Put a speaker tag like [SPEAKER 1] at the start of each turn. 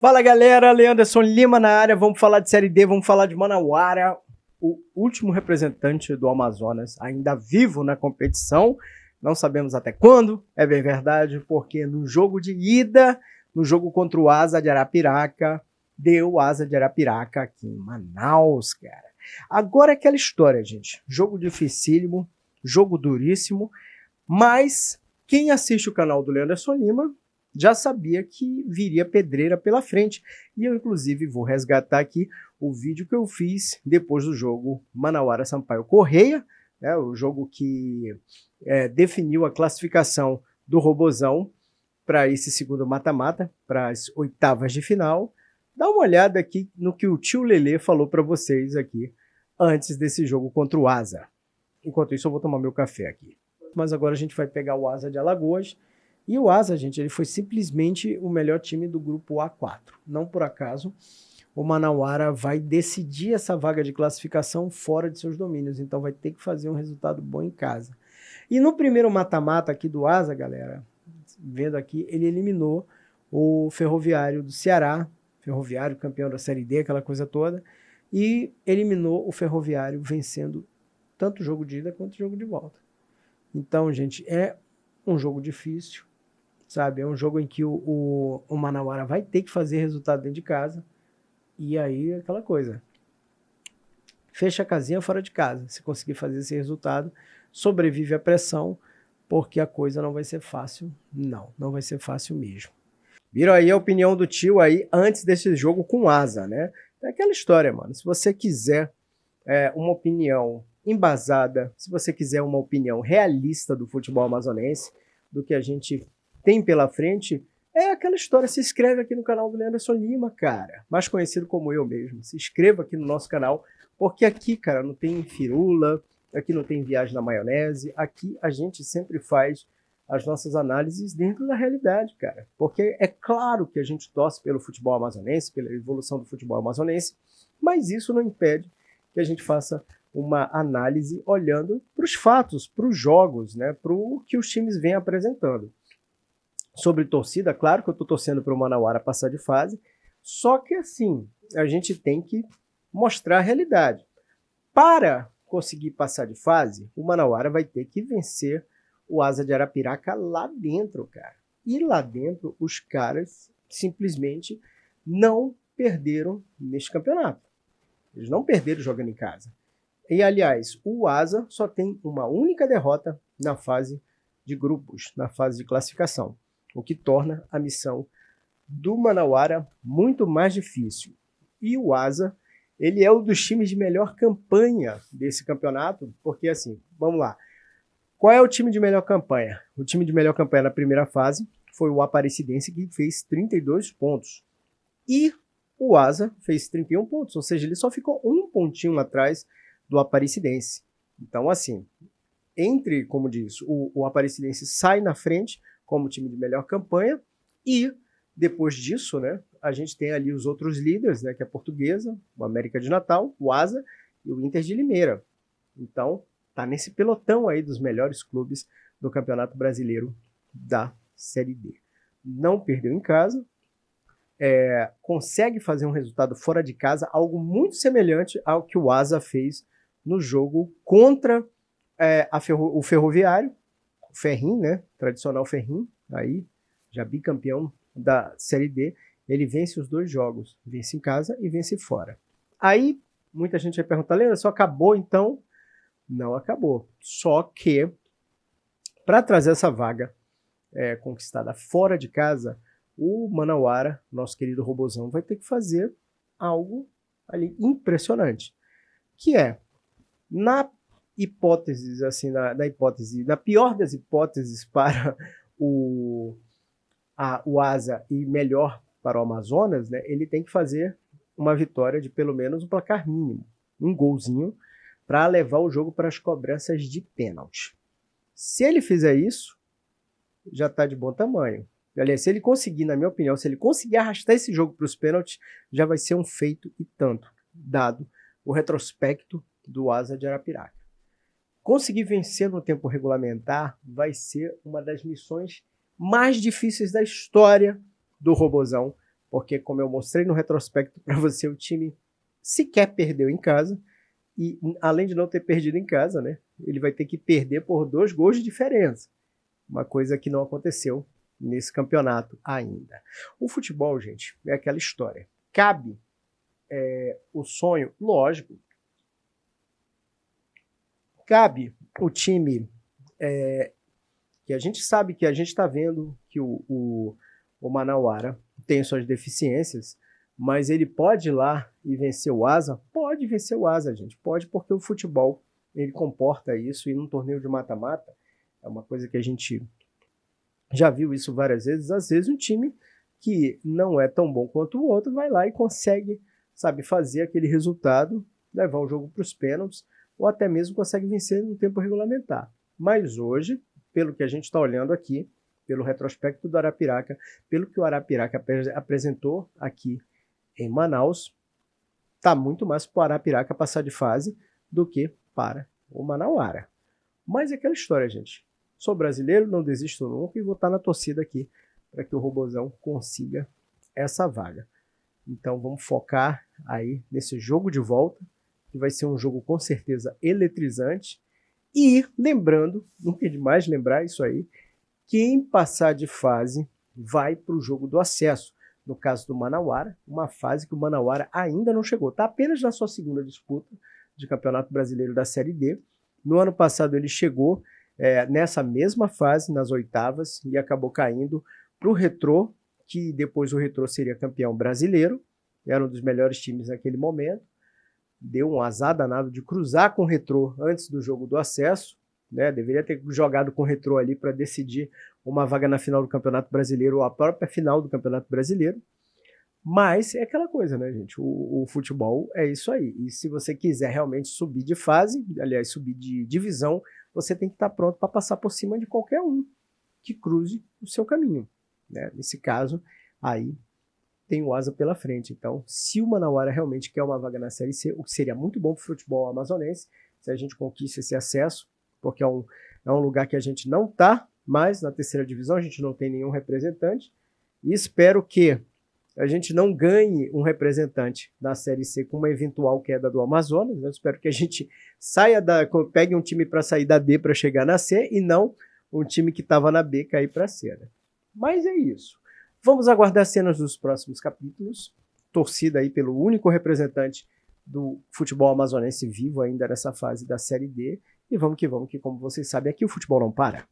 [SPEAKER 1] Fala galera, Leanderson Lima na área, vamos falar de Série D, vamos falar de Manauara, o último representante do Amazonas, ainda vivo na competição, não sabemos até quando, é bem verdade, porque no jogo de ida, no jogo contra o Asa de Arapiraca, deu Asa de Arapiraca aqui em Manaus, cara. Agora é aquela história, gente, jogo dificílimo, jogo duríssimo, mas quem assiste o canal do Leanderson Lima já sabia que viria pedreira pela frente. E eu, inclusive, vou resgatar aqui o vídeo que eu fiz depois do jogo Manauara Sampaio Correia, né, o jogo que definiu a classificação do Robozão para esse segundo mata-mata, para as oitavas de final. Dá uma olhada aqui no que o tio Lelê falou para vocês aqui antes desse jogo contra o Asa. Enquanto isso, eu vou tomar meu café aqui. Mas agora a gente vai pegar o Asa de Alagoas. E o Asa, gente, ele foi simplesmente o melhor time do grupo A4. Não por acaso, o Manauara vai decidir essa vaga de classificação fora de seus domínios. Então vai ter que fazer um resultado bom em casa. E no primeiro mata-mata aqui do Asa, galera, vendo aqui, ele eliminou o Ferroviário do Ceará, Ferroviário campeão da Série D, aquela coisa toda, e eliminou o Ferroviário vencendo tanto o jogo de ida quanto o jogo de volta. Então, gente, é um jogo difícil, sabe? É um jogo em que o Manauara vai ter que fazer resultado dentro de casa. E aí, aquela coisa. Fecha a casinha fora de casa. Se conseguir fazer esse resultado, sobrevive à pressão, porque a coisa não vai ser fácil. Não vai ser fácil mesmo. Viram aí a opinião do tio aí antes desse jogo com Asa, né? É aquela história, mano. Se você quiser uma opinião embasada, se você quiser uma opinião realista do futebol amazonense, do que a gente tem pela frente, é aquela história. Se inscreve aqui no canal do Leanderson Lima, cara, mais conhecido como eu mesmo. Se inscreva aqui no nosso canal, porque aqui, cara, não tem firula, aqui não tem viagem na maionese, aqui a gente sempre faz as nossas análises dentro da realidade, cara. Porque é claro que a gente torce pelo futebol amazonense, pela evolução do futebol amazonense, mas isso não impede que a gente faça uma análise olhando para os fatos, para os jogos, né, para o que os times vêm apresentando. Sobre torcida, claro que eu estou torcendo para o Manauara passar de fase, só que assim, a gente tem que mostrar a realidade. Para conseguir passar de fase, o Manauara vai ter que vencer o Asa de Arapiraca lá dentro, cara. E lá dentro, os caras simplesmente não perderam neste campeonato. Eles não perderam jogando em casa. E, aliás, o Asa só tem uma única derrota na fase de grupos, na fase de classificação, o que torna a missão do Manauara muito mais difícil. E o Asa, ele é um dos times de melhor campanha desse campeonato, porque assim, vamos lá. Qual é o time de melhor campanha? O time de melhor campanha na primeira fase foi o Aparecidense, que fez 32 pontos. E o Asa fez 31 pontos, ou seja, ele só ficou um pontinho atrás do Aparecidense. Então, assim, como diz, o Aparecidense sai na frente como time de melhor campanha e depois disso, né, a gente tem ali os outros líderes, né, que é a Portuguesa, o América de Natal, o Asa e o Inter de Limeira. Então, tá nesse pelotão aí dos melhores clubes do Campeonato Brasileiro da Série D. Não perdeu em casa, consegue fazer um resultado fora de casa, algo muito semelhante ao que o Asa fez no jogo contra o Ferroviário, o Ferrinho, né? Tradicional Ferrinho, aí, já bicampeão da Série D. Ele vence os dois jogos, vence em casa e vence fora. Aí, muita gente vai perguntar, Leandro, só acabou então? Não acabou. Só que, para trazer essa vaga conquistada fora de casa, o Manauara, nosso querido Robozão, vai ter que fazer algo ali impressionante, que é, na hipótese, assim, na pior das hipóteses para o Asa e melhor para o Amazonas, né, ele tem que fazer uma vitória de pelo menos um placar mínimo, um golzinho, para levar o jogo para as cobranças de pênalti. Se ele fizer isso, já está de bom tamanho. Aliás, se ele conseguir, na minha opinião, se ele conseguir arrastar esse jogo para os pênaltis, já vai ser um feito e tanto, dado o retrospecto do Asa de Arapiraca. Conseguir vencer no tempo regulamentar vai ser uma das missões mais difíceis da história do Robozão porque como eu mostrei no retrospecto para você, o time sequer perdeu em casa, e além de não ter perdido em casa, né, ele vai ter que perder por 2 gols de diferença, uma coisa que não aconteceu nesse campeonato ainda. O futebol, gente, é aquela história. Cabe o sonho, lógico, cabe o time que a gente sabe, que a gente está vendo que o Manauara tem suas deficiências, mas ele pode ir lá e vencer o Asa? Pode vencer o Asa, gente. Pode, porque o futebol ele comporta isso, e num torneio de mata-mata é uma coisa que a gente já viu isso várias vezes. Às vezes um time que não é tão bom quanto o outro vai lá e consegue, sabe, fazer aquele resultado, levar o jogo para os pênaltis, ou até mesmo consegue vencer no tempo regulamentar. Mas hoje, pelo que a gente está olhando aqui, pelo retrospecto do Arapiraca, pelo que o Arapiraca apresentou aqui em Manaus, está muito mais para o Arapiraca passar de fase do que para o Manauara. Mas é aquela história, gente. Sou brasileiro, não desisto nunca, e vou estar na torcida aqui para que o Robozão consiga essa vaga. Então vamos focar aí nesse jogo de volta, que vai ser um jogo com certeza eletrizante. E lembrando, nunca é demais lembrar isso aí, quem passar de fase vai para o jogo do acesso. No caso do Manauara, uma fase que o Manauara ainda não chegou. Está apenas na sua segunda disputa de Campeonato Brasileiro da Série D. No ano passado ele chegou nessa mesma fase, nas oitavas, e acabou caindo para o Retrô, que depois o Retrô seria campeão brasileiro, era um dos melhores times naquele momento. Deu um azar danado de cruzar com o Retrô antes do jogo do acesso, né? Deveria ter jogado com o Retrô ali para decidir uma vaga na final do Campeonato Brasileiro, ou a própria final do Campeonato Brasileiro. Mas é aquela coisa, né, gente? O futebol é isso aí. E se você quiser realmente subir de fase, aliás, subir de divisão, você tem que estar pronto para passar por cima de qualquer um que cruze o seu caminho, né? Nesse caso, aí tem o Asa pela frente. Então, se o Manauara realmente quer uma vaga na Série C, o que seria muito bom para o futebol amazonense, se a gente conquista esse acesso, porque é um lugar que a gente não está mais na terceira divisão, a gente não tem nenhum representante, e espero que a gente não ganhe um representante da Série C com uma eventual queda do Amazonas. Eu espero que a gente pegue um time para sair da D para chegar na C, e não um time que estava na B cair para C, né? Mas é isso. Vamos aguardar cenas dos próximos capítulos. Torcida aí pelo único representante do futebol amazonense vivo ainda nessa fase da Série D. E vamos que, como vocês sabem, aqui o futebol não para.